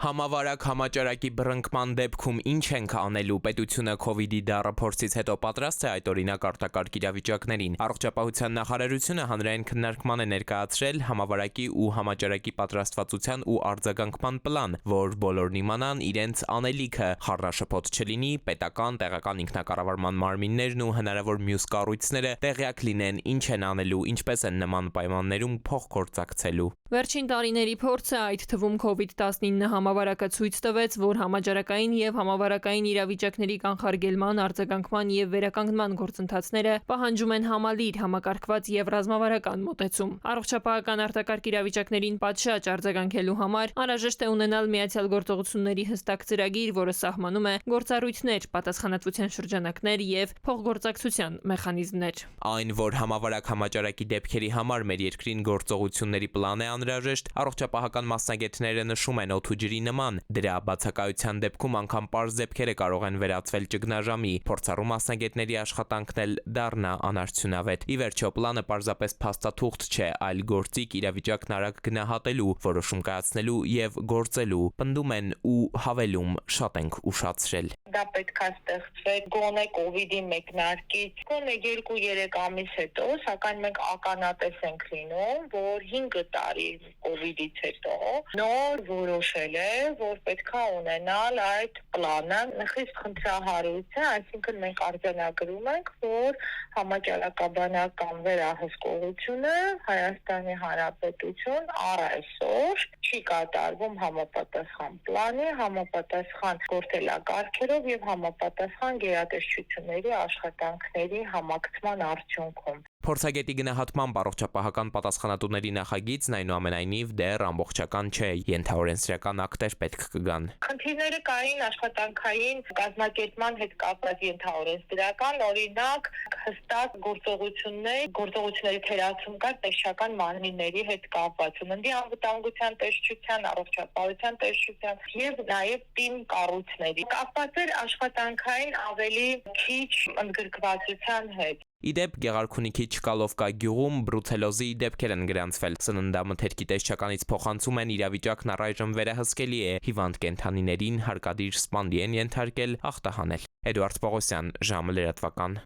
Համավարակ համաճարակի բռնկման դեպքում ինչ ենք անելու, պետությունը COVID-ի դառը փորձից հետո պատրաստ է այդ օրինակ արտակարգ իրավիճակներին։ Առողջապահության նախարարությունը հանրային քննարկման է ներկայացրել համավարակի ու համաճարակի պատրաստվածության ու արձագանքման պլան, որ բոլորն իմանան իրենց անելիքը, խառնաշփոթ չլինի, պետական, տեղական ինքնակառավարման մարմիններն ու հնարավոր մյուս կառույցները տեղյակ լինեն ինչ են անելու, ինչպես են նման պայմաններում փոխգործակցելու։ Վերջին տարիների փորձը, այդ թվում COVID-19 համավարակը ցույց տվեց, որ համաճարակային եւ համավարակային իրավիճակների կանխարգելման, արձագանքման եւ վերականգնման գործընթացները պահանջում են համալիր, համակարգված եւ ռազմավարական մոտեցում։ Առողջապահական արտակարգ իրավիճակներին պատշաճ արձագանքելու համար անհրաժեշտ է ունենալ միացյալ գործողությունների հստակ ծրագիր, որը սահմանում է գործառույթներ, պատասխանատվության շրջանակներ եւ փոխգործակցության մեխանիզմներ։ Այն, որ համավարակ համաճարակի դեպքերի համար մեր երկրին գործողությունների պլան է անհրաժեշտ, առողջապահական մասնագետները նշում են օդու ջրի նման։ Դրա բացակայության դեպքում անգամ պարզ դեպքերը կարող են վերածվել ճգնաժամի, փորձառու մասնագետների աշխատանքն էլ դառնա անարդյունավետ։ Ի վերջո, պլանը պարզապես փաստաթուղթ չէ, այլ գործիք իրավիճակն արագ գնահատելու, որոշում կայացնելու եւ գործելու, պնդում են ու հավելում շատ ենք ուշացրել։ Դա պետք է ստեղծվեր գոնե COVID-ի մեկնարկից գոնե 2-3 ամիս հետո, սակայն մենք ականատես ենք լինում, որ 5 տարի COVID-ից հետո նոր որոշել է, որ պետք է ունենալ այդ պլանը։ Խիստ խնդրահարույց է, այսինքն մենք արձանագրում ենք, որ համաճարակաբանական վերահսկողությունը Հայաստանի Հանրապետություն առ այսօր չի կատարվում համապատասխան պլանի, համապատասխան գործելակարգերով եւ համապատասխան գերատեսչությունների աշխատանքների համակցման արդյունքում։ Փորձագետի գնահատմամբ առողջապահական պատասխանատուների նախագիծն այնուամենայնիվ դեռ ամբողջական չէ, ենթաօրենսդրական ակտեր պետք կգան։ Խնդիրները կային աշխատանքային կազմակերպման հետ կապված ենթաօրենսդրական, օրինակ հստակ գործողությունների թերացում կար տեսչական մարմինների հետ կապված, ունի անվտանգության տեսչության, առողջապահության տեսչության եւ նաեւ թիմ կառույցների։ Կապված էր աշխատանքային ավելի քիչ ընդգրկվածության հետ։ Իդեպ Գեղարքունիքի Չկալովկա գյուղում բրուցելոզի դեպքեր են գրանցվել։ Սննդամթերքի տեսչականից փոխանցում են իրավիճակն առայժմ վերահսկելի է, հիվանդ կենդանիներին հարկադիր սպանդի են ենթարկել, ախտահանել։ Էդուարդ Պողոսյան, ժամը լրատվական։